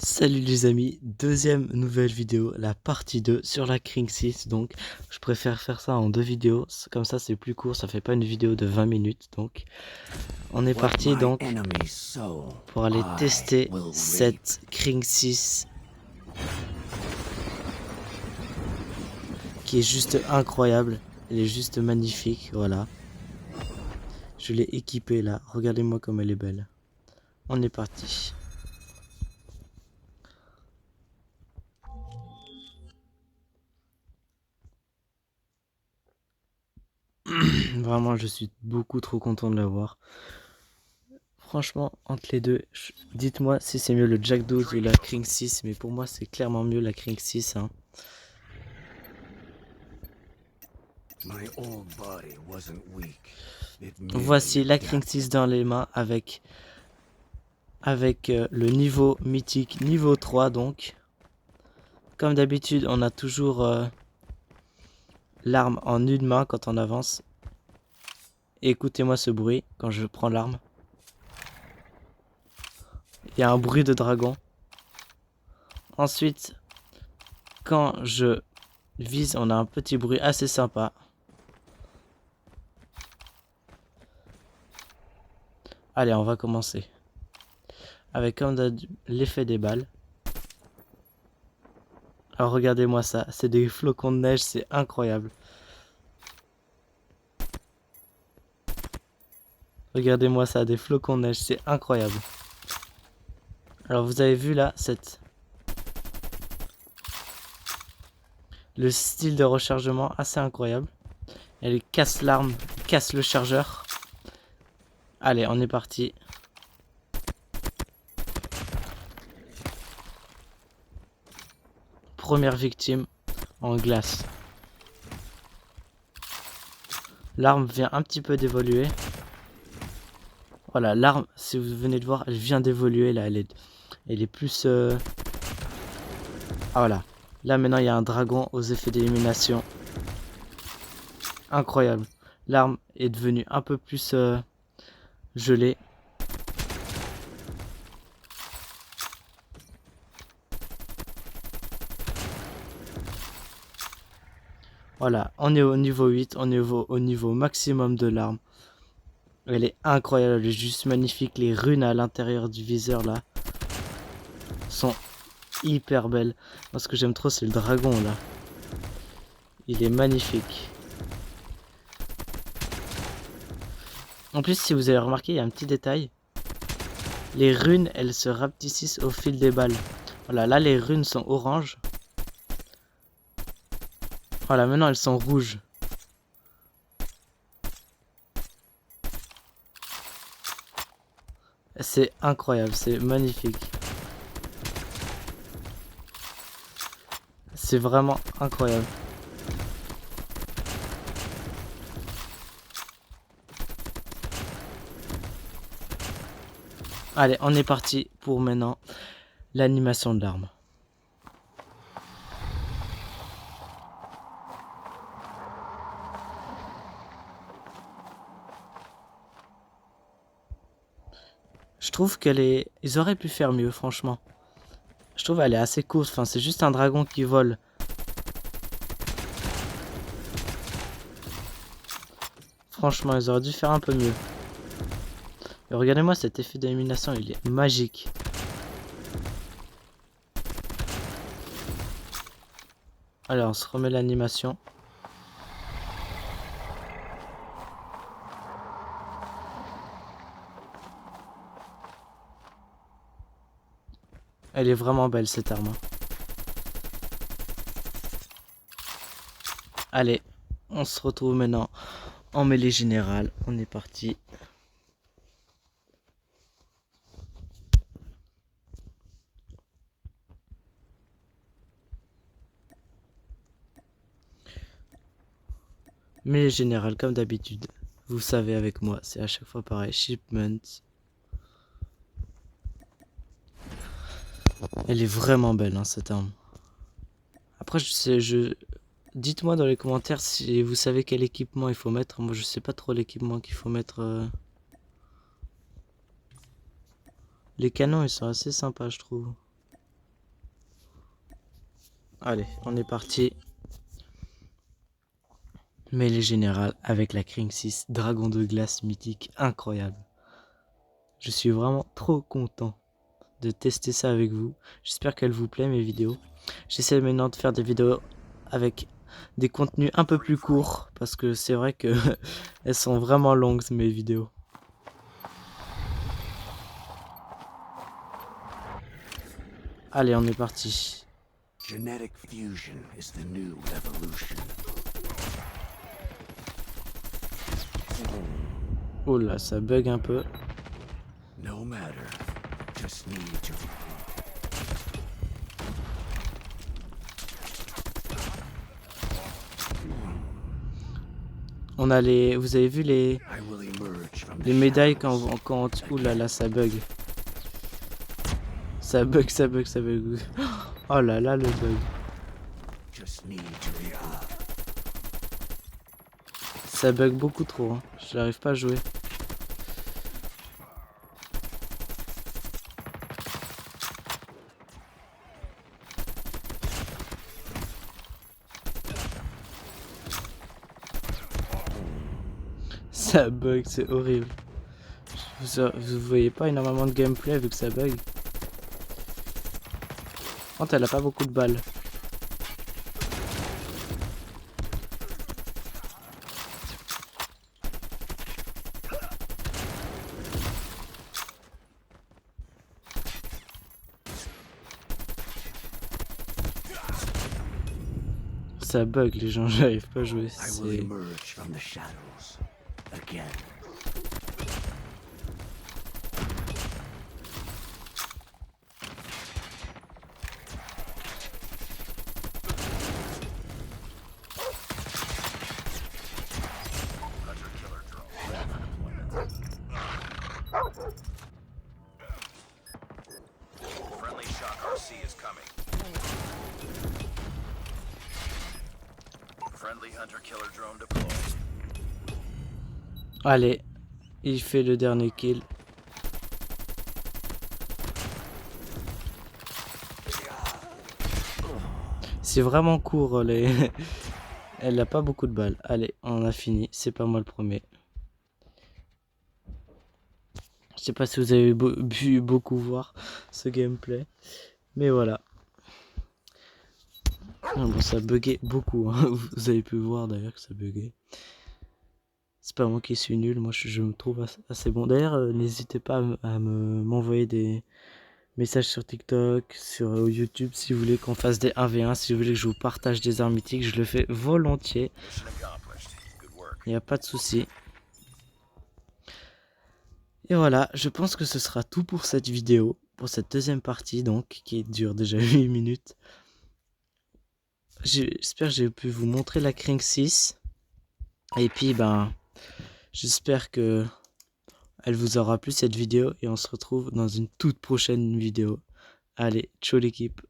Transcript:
Salut les amis, deuxième nouvelle vidéo, la partie 2 sur la Kring 6. Donc je préfère faire ça en deux vidéos, comme ça c'est plus court, ça fait pas une vidéo de 20 minutes. Donc on est parti donc pour aller tester cette Kring 6 qui est juste incroyable, elle est juste magnifique, voilà. Je l'ai équipée là, regardez-moi comme elle est belle. On est parti. Vraiment, je suis beaucoup trop content de l'avoir. Franchement, entre les deux, dites-moi si c'est mieux le Jack 12 ou la Kring 6, mais pour moi, c'est clairement mieux la Kring 6. Hein. Voici la Kring 6 dans les mains avec le niveau mythique, niveau 3 donc. Comme d'habitude, on a toujours l'arme en une main quand on avance. Et écoutez-moi ce bruit quand je prends l'arme. Il y a un bruit de dragon. Ensuite, quand je vise, on a un petit bruit assez sympa. Allez, on va commencer. Avec comme l'effet des balles. Alors regardez-moi ça, c'est des flocons de neige, c'est incroyable. Regardez-moi ça, des flocons de neige, c'est incroyable. Alors vous avez vu là, le style de rechargement assez incroyable. Elle casse l'arme, casse le chargeur. Allez, on est parti. Première victime en glace. L'arme vient un petit peu d'évoluer. Voilà, l'arme, si vous venez de voir, elle vient d'évoluer là. Elle est plus... Ah voilà. Là maintenant il y a un dragon aux effets d'élimination. Incroyable. L'arme est devenue un peu plus gelée. Voilà, on est au niveau 8, on est au niveau maximum de l'arme. Elle est incroyable, elle est juste magnifique. Les runes à l'intérieur du viseur là sont hyper belles. Moi ce que j'aime trop c'est le dragon là. Il est magnifique. En plus si vous avez remarqué il y a un petit détail. Les runes elles se rapetissent au fil des balles. Voilà, là les runes sont oranges. Voilà, maintenant elles sont rouges. C'est incroyable, c'est magnifique. C'est vraiment incroyable. Allez, on est parti pour maintenant l'animation de l'arme. Je trouve ils auraient pu faire mieux, franchement. Je trouve qu'elle est assez courte. Enfin, c'est juste un dragon qui vole. Franchement, ils auraient dû faire un peu mieux. Et regardez-moi cet effet d'illumination, il est magique. Alors, on se remet l'animation. Elle est vraiment belle cette arme. Allez, on se retrouve maintenant en mêlée générale. On est parti. Mêlée générale comme d'habitude. Vous savez avec moi, c'est à chaque fois pareil. Shipment. Elle est vraiment belle hein, cette arme. Après dites-moi dans les commentaires si vous savez quel équipement il faut mettre. Moi je sais pas trop l'équipement qu'il faut mettre. Les canons ils sont assez sympas je trouve. Allez, on est parti. Mêlée générale avec la Kring 6, dragon de glace mythique, incroyable. Je suis vraiment trop content de tester ça avec vous. J'espère qu'elle vous plaît mes vidéos. J'essaie maintenant de faire des vidéos avec des contenus un peu plus courts parce que c'est vrai que elles sont vraiment longues mes vidéos. Allez, on est parti. Genetic fusion is the new evolution. Oh là, ça bug un peu. No matter, just need to. On a les... Vous avez vu les médailles quand... Ouh là là, ça bug. Ça bug. Oh là là, le bug. Ça bug beaucoup trop, hein. Je n'arrive pas à jouer. Ça bug, c'est horrible. Vous voyez pas énormément de gameplay vu que ça bug. Oh, elle a pas beaucoup de balles. Ça bug les gens, j'arrive pas à jouer. Friendly Shock RC is coming. Friendly Hunter-Killer drone deployed. Allez, il fait le dernier kill. C'est vraiment court les... Elle a pas beaucoup de balles. Allez, on a fini. C'est pas moi le premier. Je sais pas si vous avez pu beaucoup voir ce gameplay. Mais voilà. Bon, ça buguait beaucoup. Hein. Vous avez pu voir d'ailleurs que ça buguait. C'est pas moi qui suis nul. Moi, je me trouve assez bon. D'ailleurs, n'hésitez pas à m'envoyer des messages sur TikTok, sur YouTube, si vous voulez qu'on fasse des 1v1. Si vous voulez que je vous partage des armes mythiques, je le fais volontiers. Il n'y a pas de souci. Et voilà, je pense que ce sera tout pour cette vidéo, pour cette deuxième partie donc, qui dure déjà 8 minutes. J'espère que j'ai pu vous montrer la Kring 6. Et puis, ben, j'espère que elle vous aura plu cette vidéo et on se retrouve dans une toute prochaine vidéo. Allez, ciao l'équipe.